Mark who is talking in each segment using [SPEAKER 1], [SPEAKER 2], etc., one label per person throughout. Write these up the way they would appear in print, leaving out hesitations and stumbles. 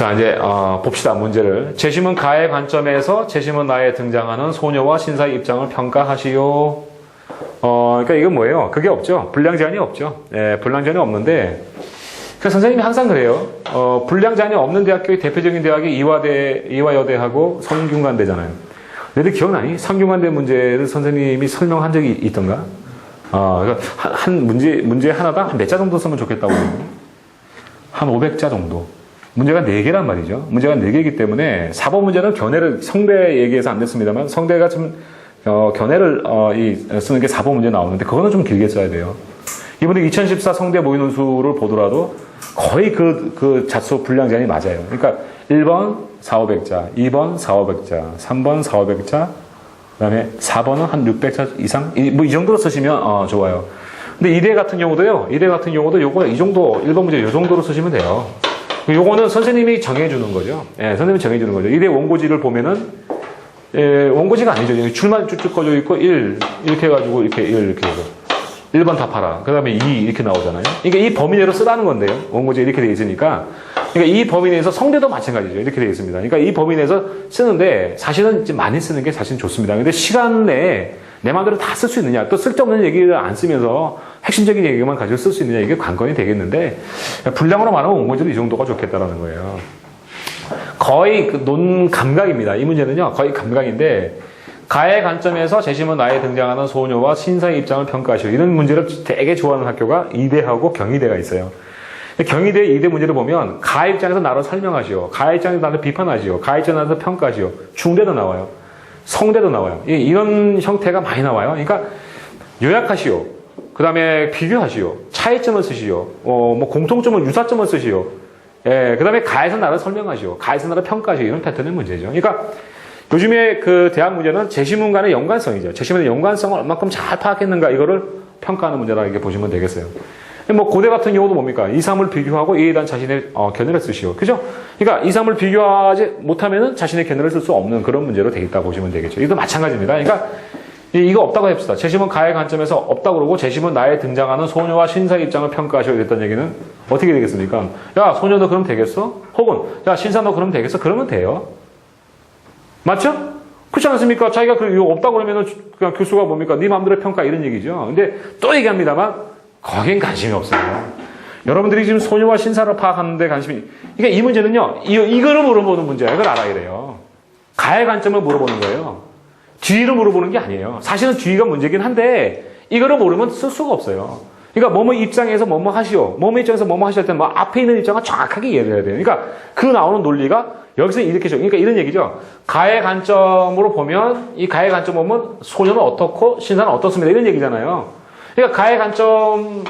[SPEAKER 1] 자, 이제 봅시다. 문제를. 재심은 가의 관점에서 재심은 나에 등장하는 소녀와 신사의 입장을 평가하시오. 그러니까 이건 뭐예요? 그게 없죠. 분량 제한이 없죠. 예, 분량 제한이 없는데, 그 선생님이 항상 그래요. 분량 제한이 없는 대학교의 대표적인 대학이 이화여대하고 성균관대잖아요. 너희들 기억나니? 성균관대 문제를 선생님이 설명한 적이 있던가? 그러니까 한 문제 하나당 몇 자 정도 쓰면 좋겠다고 그래요. 한 500자 정도. 문제가 4개란 말이죠. 문제가 4개이기 때문에 4번 문제는 견해를 성대 얘기해서 안 됐습니다만 성대가 좀 견해를 쓰는 게 4번 문제 나오는데 그거는 좀 길게 써야 돼요. 이번에 2014 성대 모의논술을 보더라도 거의 그 자수 분량 제한이 맞아요. 그러니까 1번 4,500자, 2번 4,500자, 3번 4,500자, 그 다음에 4번은 한 600자 이상? 뭐 이 정도로 쓰시면 좋아요. 근데 이대 같은 경우도 요거 이 정도, 1번 문제 이 정도로 쓰시면 돼요. 요거는 선생님이 정해주는 거죠. 예, 선생님이 정해주는 거죠. 이대 원고지를 보면은, 원고지가 아니죠. 줄만 쭉쭉 꺼져 있고, 1, 이렇게 해가지고, 이렇게 1, 이렇게 해서. 1번 답하라. 그 다음에 2, 이렇게 나오잖아요. 그러니까 이 범위 내로 쓰라는 건데요. 원고지에 이렇게 되어 있으니까. 그러니까 이 범위 내에서 성대도 마찬가지죠. 이렇게 되어 있습니다. 그러니까 이 범위 내에서 쓰는데, 사실은 많이 쓰는 게 사실 좋습니다. 근데 시간 내에 내 마음대로 다 쓸 수 있느냐, 또 쓸데없는 얘기를 안 쓰면서 핵심적인 얘기만 가지고 쓸 수 있느냐, 이게 관건이 되겠는데, 분량으로 말하면 원고지도 이 정도가 좋겠다라는 거예요. 거의 논 감각입니다. 이 문제는요, 거의 감각인데, 가의 관점에서 재심은 나에 등장하는 소녀와 신사의 입장을 평가하시오. 이런 문제를 되게 좋아하는 학교가 이대하고 경희대가 있어요. 경희대 이대 문제를 보면, 가의 입장에서 나를 설명하시오. 가의 입장에서 나를 비판하시오. 가의 입장에서 나를 평가하시오. 중대도 나와요. 성대도 나와요. 이런 형태가 많이 나와요. 그러니까 요약하시오. 그 다음에 비교하시오. 차이점을 쓰시오. 뭐 공통점을, 유사점을 쓰시오. 예, 그 다음에 가에서 나를 설명하시오. 가에서 나를 평가하시오. 이런 패턴의 문제죠. 그러니까 요즘에 그 대학 문제는 재시문 간의 연관성이죠. 재시문의 연관성을 얼마큼 잘 파악했는가 이거를 평가하는 문제라고 이렇게 보시면 되겠어요. 뭐 고대 같은 경우도 뭡니까? 2, 3을 비교하고 이에 대한 자신의 견해를 쓰시오. 그죠? 그러니까 2, 3을 비교하지 못하면은 자신의 견해를 쓸 수 없는 그런 문제로 되겠다 보시면 되겠죠. 이것도 마찬가지입니다. 그러니까 이거 없다고 합시다. 재심은 가의 관점에서 없다고 그러고 재심은 나에 등장하는 소녀와 신사의 입장을 평가하시오. 이랬던 얘기는 어떻게 되겠습니까? 야, 소녀 너 그럼 되겠어? 혹은 야, 신사 너 그럼 되겠어? 그러면 돼요. 맞죠? 그렇지 않습니까? 자기가 이거 없다고 그러면은 그냥 교수가 뭡니까? 네 마음대로 평가 이런 얘기죠. 근데 또 얘기합니다만 거긴 관심이 없어요. 여러분들이 지금 소녀와 신사를 파악하는데 관심이, 그러니까 이 문제는요, 이거를 물어보는 문제예요. 이걸 알아야 돼요. 가의 관점을 물어보는 거예요. 뒤를 물어보는 게 아니에요. 사실은 뒤가 문제긴 한데, 이거를 모르면 쓸 수가 없어요. 그러니까 뭐뭐 입장에서 뭐뭐 하시오. 뭐뭐 입장에서 뭐뭐 하실 때는 뭐 앞에 있는 입장을 정확하게 이해를 해야 돼요. 그러니까 그 나오는 논리가 여기서 이렇게 죠. 그러니까 이런 얘기죠. 가의 관점으로 보면, 이 가의 관점 보면 소녀는 어떻고 신사는 어떻습니다. 이런 얘기잖아요. 그러니까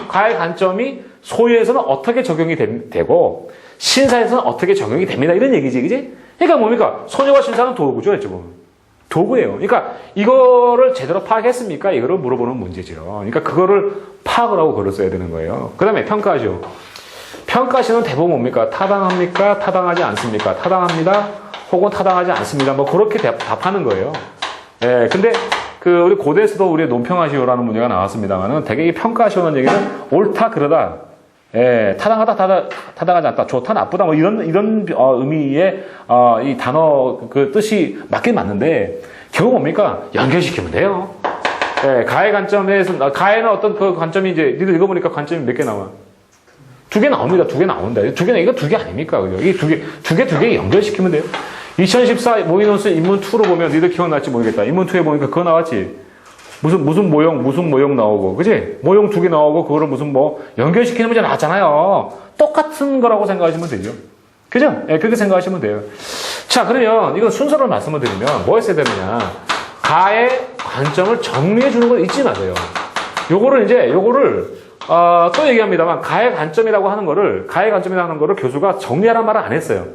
[SPEAKER 1] 가의 관점이 소유에서는 어떻게 적용이 되고 신사에서는 어떻게 적용이 됩니다. 이런 얘기지, 그지? 그러니까 뭡니까? 소녀와 신사는 도구죠, 지금. 도구예요. 그러니까 이거를 제대로 파악했습니까? 이거를 물어보는 문제죠. 그러니까 그거를 파악을 하고 글을 써야 되는 거예요. 그 다음에 평가하죠. 평가시는 대부분 뭡니까? 타당합니까? 타당하지 않습니까? 타당합니다. 혹은 타당하지 않습니다. 뭐 그렇게 답하는 거예요. 예, 근데 우리 고대에서도 우리 논평하시오라는 문제가 나왔습니다만은 되게 이 평가하시오는 얘기는 옳다, 그러다. 예, 타당하다, 타당하지 않다, 좋다, 나쁘다, 뭐 이런 의미의, 이 단어 그 뜻이 맞긴 맞는데, 결국 뭡니까? 연결시키면 돼요. 예, 가의 관점에서, 가에는 어떤 그 관점이 이제, 니들 읽어보니까 관점이 몇 개 나와? 2개 나옵니다. 2개 나온다. 이거 2개 아닙니까? 그죠? 이게 두 개 연결시키면 돼요. 2014 모의논술 인문2로 보면 니들 기억날지 모르겠다. 인문2에 보니까 그거 나왔지. 무슨 모형 나오고, 그지? 모형 2개 나오고, 그거를 무슨 연결시키는 문제 나왔잖아요. 똑같은 거라고 생각하시면 되죠. 그죠? 예, 그렇게 생각하시면 돼요. 자, 그러면 이건 순서를 말씀을 드리면 뭐 했어야 되느냐. 가의 관점을 정리해 주는 건 잊지 마세요. 요거를 또 얘기합니다만, 가의 관점이라고 하는 거를 교수가 정리하라는 말을 안 했어요.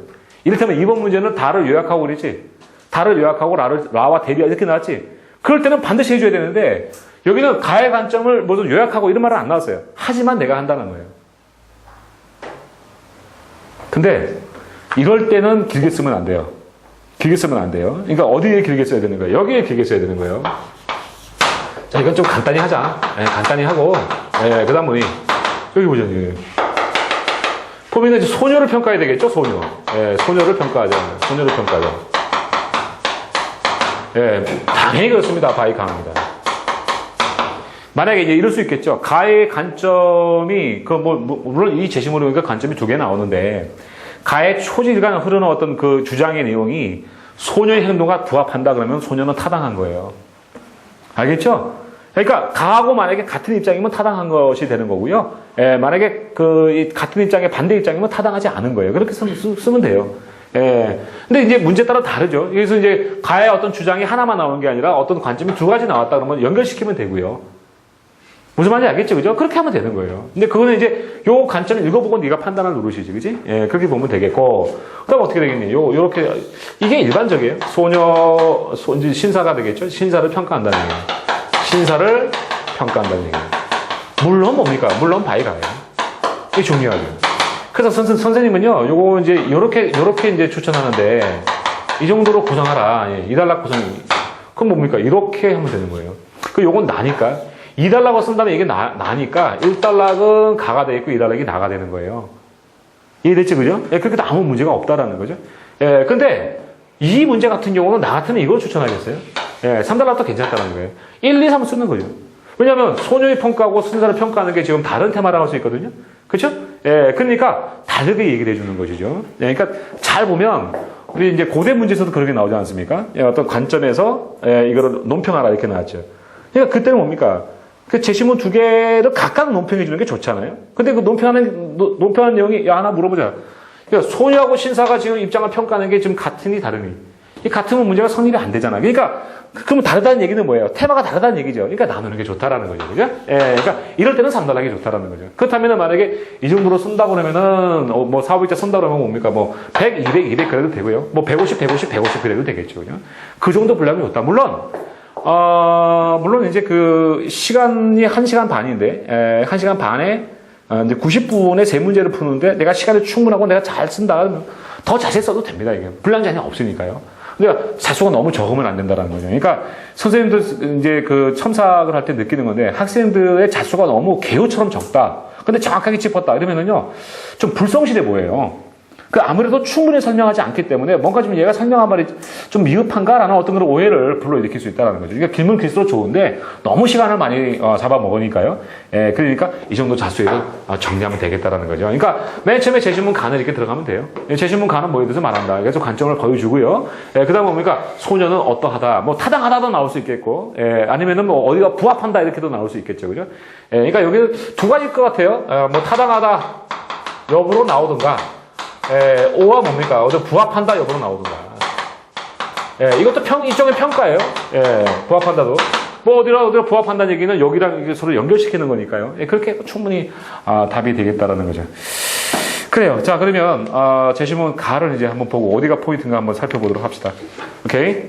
[SPEAKER 1] 이를테면 이번 문제는 다를 요약하고 그랬지. 다를 요약하고 라와 대비하 이렇게 나왔지. 그럴 때는 반드시 해줘야 되는데, 여기는 가의 관점을 모두 요약하고 이런 말은 안 나왔어요. 하지만 내가 한다는 거예요. 근데 이럴 때는 길게 쓰면 안 돼요. 길게 쓰면 안 돼요. 그러니까 어디에 길게 써야 되는 거예요? 여기에 길게 써야 되는 거예요. 자, 이건 좀 간단히 하자. 네, 간단히 하고, 네, 그 다음 뭐니? 여기 보죠. 소비는 이제 소녀를 평가해야 되겠죠, 소녀. 예, 소녀를 평가하자. 소녀를 평가하자. 예, 당연히 그렇습니다. 바이 강합니다. 만약에 이제 이럴 수 있겠죠. 가의 관점이, 물론 이 제시문에 보니까 관점이 두 개 나오는데, 가의 초지간 흐르는 어떤 그 주장의 내용이 소녀의 행동과 부합한다 그러면 소녀는 타당한 거예요. 알겠죠? 그러니까 가하고 만약에 같은 입장이면 타당한 것이 되는 거고요. 예, 만약에 같은 입장의 반대 입장이면 타당하지 않은 거예요. 그렇게 쓰면 돼요. 예. 근데 이제 문제에 따라 다르죠. 그래서 이제 가의 어떤 주장이 하나만 나오는 게 아니라 어떤 관점이 두 가지 나왔다 그러면 연결시키면 되고요. 무슨 말인지 알겠죠? 그죠? 그렇게 하면 되는 거예요. 근데 그거는 이제 요 관점을 읽어보고 네가 판단을 누르시지. 그지? 예, 그렇게 보면 되겠고. 그 다음 어떻게 되겠니? 요렇게, 이게 일반적이에요. 이제 신사가 되겠죠? 신사를 평가한다는 얘기예요. 신사를 평가한다는 얘기예요. 물론 뭡니까? 물론 바이가예요. 이게 중요하죠. 그래서 선생님은요, 요거 이제 요렇게 이제 추천하는데, 이 정도로 구성하라. 예, 2단락 구성. 그럼 뭡니까? 이렇게 하면 되는 거예요. 요건 나니까. 2단락을 쓴다면 이게 나니까 1단락은 가가 돼 있고 2단락이 나가 되는 거예요. 이해됐지, 그죠? 예, 그렇게 아무 문제가 없다라는 거죠. 예, 근데 이 문제 같은 경우는 나 같으면 이걸 추천하겠어요. 예, 3단락도 괜찮다는 거예요. 1, 2, 3 쓰는 거죠. 왜냐하면 소녀의 평가하고 순사를 평가하는 게 지금 다른 테마라고 할 수 있거든요. 그렇죠? 예, 그러니까 다르게 얘기를 해주는 것이죠. 예, 그러니까 잘 보면 우리 이제 고대 문제에서도 그렇게 나오지 않습니까? 예, 어떤 관점에서 이거를 논평하라 이렇게 나왔죠. 그러니까 그때는 뭡니까? 그 제시문 두 개를 각각 논평해 주는 게 좋잖아요. 근데 그 논평하는 내용이, 야, 하나 물어보자. 그러니까 소녀하고 신사가 지금 입장을 평가하는 게 지금 같으니 다르니. 이 같으면 문제가 성립이 안 되잖아. 그러니까, 그러면 다르다는 얘기는 뭐예요? 테마가 다르다는 얘기죠. 그러니까 나누는 게 좋다라는 거죠. 그죠? 예, 그러니까 이럴 때는 3단락이 좋다라는 거죠. 그렇다면 만약에 이 정도로 쓴다 그러면은, 뭐 사업일자 쓴다 그러면 뭡니까? 뭐 100, 200, 200 그래도 되고요. 뭐 150, 150, 150 그래도 되겠죠. 그죠? 그 정도 분량이 좋다. 물론 이제 그 시간이 1시간 반인데, 1시간 반에 이제 90분의 세 문제를 푸는데 내가 시간이 충분하고 내가 잘 쓴다. 더 자세히 써도 됩니다. 이게 분량 제한이 없으니까요. 근데 자수가 너무 적으면 안 된다는 거죠. 그러니까 선생님들 이제 그 첨삭을 할 때 느끼는 건데 학생들의 자수가 너무 개요처럼 적다. 근데 정확하게 짚었다. 이러면은요, 좀 불성실해 보여요. 아무래도 충분히 설명하지 않기 때문에 뭔가 좀 얘가 설명한 말이 좀 미흡한가라는 어떤 그런 오해를 불러일으킬 수 있다는 거죠. 그러니까 길면 길수록 좋은데 너무 시간을 많이 잡아먹으니까요. 예, 그러니까 이 정도 자수해도 정리하면 되겠다라는 거죠. 그러니까 맨 처음에 제시문 간을 이렇게 들어가면 돼요. 제시문 간은 뭐에 대해서 말한다. 그래서 관점을 보여주고요. 예, 그 다음 뭡니까? 소녀는 어떠하다. 뭐 타당하다도 나올 수 있겠고, 예, 아니면은 뭐 어디가 부합한다 이렇게도 나올 수 있겠죠. 그죠? 예, 그러니까 여기는 두 가지일 것 같아요. 뭐 타당하다 여부로 나오든가, 오와 뭡니까? 어디 부합한다 여부로 나오든가. 이것도 일종의 평가예요. 부합한다도. 뭐 어디라 부합한다는 얘기는 여기랑 이게 서로 연결시키는 거니까요. 그렇게 충분히 답이 되겠다라는 거죠. 그래요. 자, 그러면 제시문 가를 이제 한번 보고 어디가 포인트인가 한번 살펴보도록 합시다. 오케이?